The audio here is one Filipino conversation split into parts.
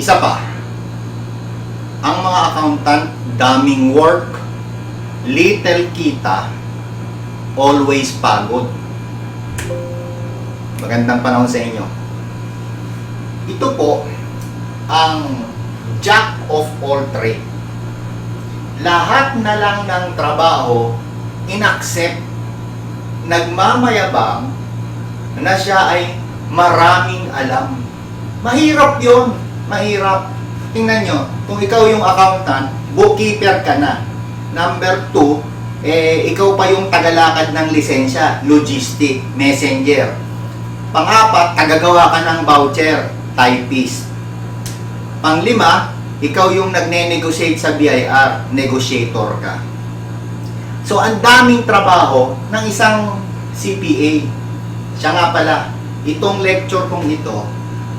Isa pa, ang mga accountant, daming work, little kita, always pagod. Magandang panahon sa inyo. Ito po ang jack of all trade. Lahat na lang ng trabaho inaccept, nagmamayabang na siya ay maraming alam. Mahirap yun. Mahirap. Tingnan nyo, kung ikaw yung accountant, bookkeeper ka na. Number 2, ikaw pa yung tagalakad ng lisensya, logistic, messenger. Pang-apat, tagagawa ka ng voucher, typist. Pang-5, ikaw yung nagne-negotiate sa BIR, negotiator ka. So, ang daming trabaho ng isang CPA. Siya nga pala, itong lecture kong ito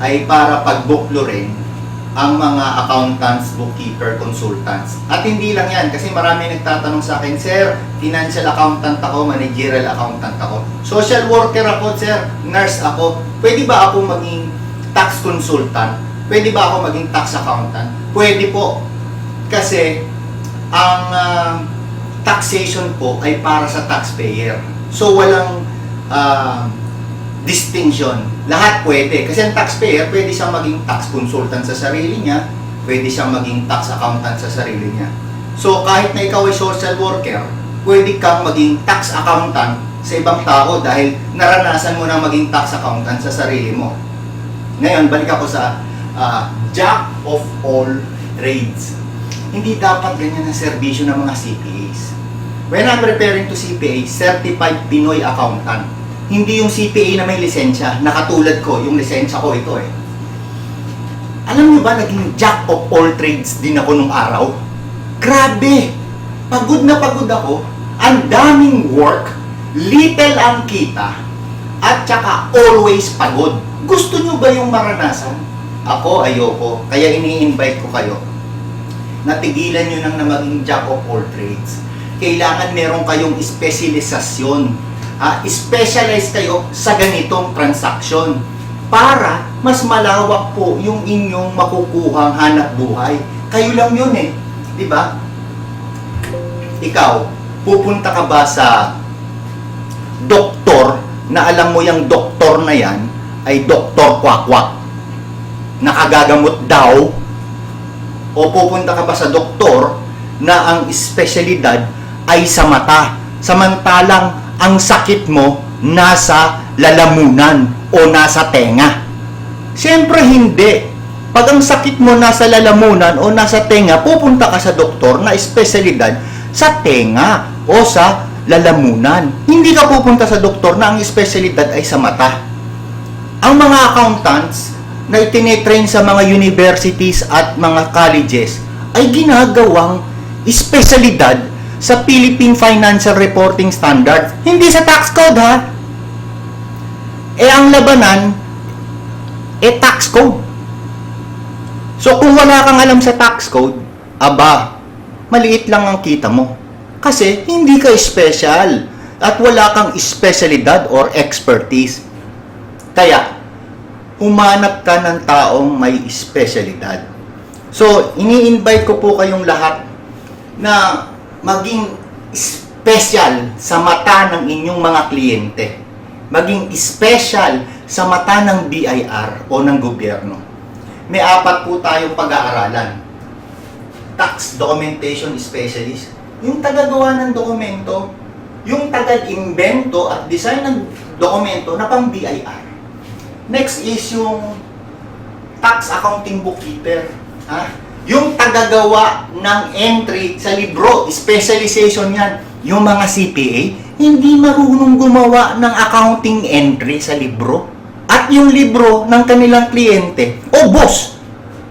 ay para pagbuklurin ang mga accountants, bookkeeper, consultants. At hindi lang yan, kasi marami nagtatanong sa akin, Sir, financial accountant ako, managerial accountant ako. Social worker ako, Sir, nurse ako. Pwede ba ako maging tax consultant? Pwede ba ako maging tax accountant? Pwede po. Kasi ang taxation po ay para sa taxpayer. So walang distinction. Lahat pwede. Kasi ang taxpayer, pwede siyang maging tax consultant sa sarili niya, pwede siyang maging tax accountant sa sarili niya. So kahit na ikaw ay social worker, pwede kang maging tax accountant sa ibang tao dahil naranasan mo na maging tax accountant sa sarili mo. Ngayon, balik ako sa jack of all trades. Hindi dapat ganyan ang serbisyo ng mga CPAs. When I'm referring to CPA, Certified Pinoy Accountant. Hindi yung CPA na may lisensya, na katulad ko, yung lisensya ko ito eh. Alam niyo ba, naging jack of all trades din ako nung araw? Grabe! Pagod na pagod ako, ang daming work, little ang kita, at saka always pagod. Gusto niyo ba yung maranasan? Ako, ayoko. Kaya ini-invite ko kayo. Natigilan nyo nang na maging jack of all trades. Kailangan meron kayong espesyalisasyon. Specialize kayo sa ganitong transaction para mas malawak po yung inyong makukuhang hanap buhay. Kayo lang yun eh. Di ba? Ikaw, pupunta ka ba sa doktor na alam mo yung doktor na yan ay doktor kwakwak? Nakagagamot daw? O pupunta ka ba sa doktor na ang espesyalidad ay sa mata? Samantalang ang sakit mo nasa lalamunan o nasa tenga. Siyempre hindi. Pag ang sakit mo nasa lalamunan o nasa tenga, pupunta ka sa doktor na espesyalidad sa tenga o sa lalamunan. Hindi ka pupunta sa doktor na ang espesyalidad ay sa mata. Ang mga accountants na itinetrain sa mga universities at mga colleges ay ginagawang espesyalidad sa Philippine Financial Reporting Standards. Hindi sa tax code ha. Ang labanan, tax code. So kung wala kang alam sa tax code, aba, maliit lang ang kita mo. Kasi hindi ka special at wala kang espesyalidad or expertise. Kaya, humanap ka ng taong may espesyalidad. So, ini-invite ko po kayong lahat na maging special sa mata ng inyong mga kliyente. Maging special sa mata ng BIR o ng gobyerno. May 4 po tayong pag-aaralan. Tax Documentation Specialist. Yung tagagawa ng dokumento, yung taga-imbento at design ng dokumento na pang BIR. Next is yung Tax Accounting Bookkeeper. Yung tagagawa ng entry sa libro, specialization yan. Yung mga CPA, hindi marunong gumawa ng accounting entry sa libro. At yung libro ng kanilang kliyente, boss,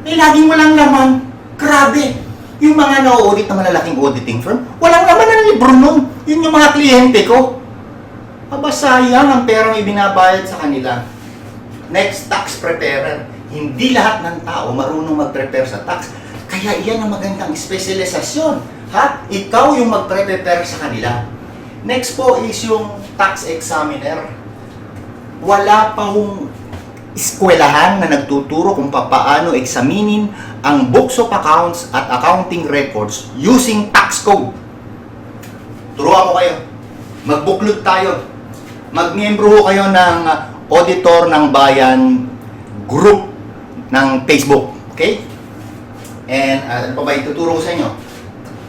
laging walang laman. Grabe. Yung mga na-audit ng malalaking auditing firm, walang laman ng libro nun. Yun yung mga kliyente ko. Aba, sayang ang perang ibinabayad sa kanila. Next, tax preparer. Hindi lahat ng tao marunong mag-prepare sa tax. Kaya iyan ang magandang espesyalisasyon. Ikaw yung mag-prepare sa kanila. Next po is yung tax examiner. Wala pa hong eskwelahan na nagtuturo kung paano eksaminin ang books of accounts at accounting records using tax code. Turuan ko kayo. Magbuklod tayo. Magmiyembro ho kayo ng Auditor ng Bayan group ng Facebook. Okay? And ano pa ba ituturo ko sa inyo?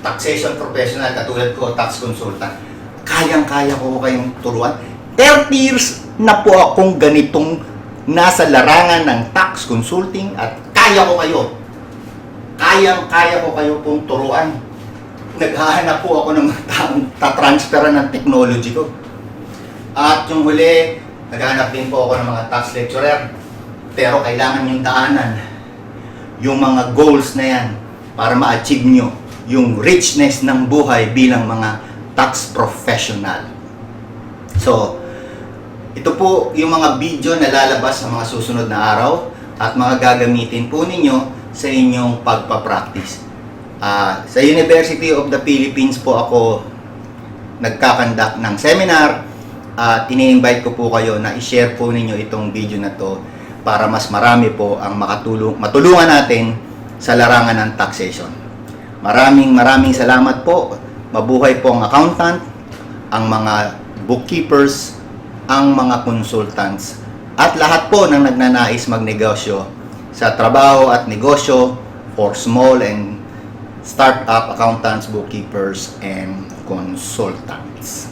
Taxation professional, katulad ko, tax consultant. Kayang-kaya ko kayong turuan. 30 years na po akong ganitong nasa larangan ng tax consulting at kaya ko kayo. Kayang-kaya ko kayo pong turuan. Naghahanap po ako ng mga taong tatransferan ng technology ko. At yung huli, naghahanap din po ako ng mga tax lecturer. Pero kailangan yung daanan, yung mga goals na yan para ma-achieve nyo yung richness ng buhay bilang mga tax professional. So, ito po yung mga video na lalabas sa mga susunod na araw at mga gagamitin po ninyo sa inyong pagpapractice. Sa University of the Philippines po ako nagkakandak ng seminar at ini-invite ko po kayo na i-share po ninyo itong video na to para mas marami po ang matulungan natin sa larangan ng taxation. Maraming salamat po. Mabuhay po ang accountant, ang mga bookkeepers, ang mga consultants, at lahat po ng nagnanais magnegosyo sa trabaho at negosyo for small and start-up accountants, bookkeepers, and consultants.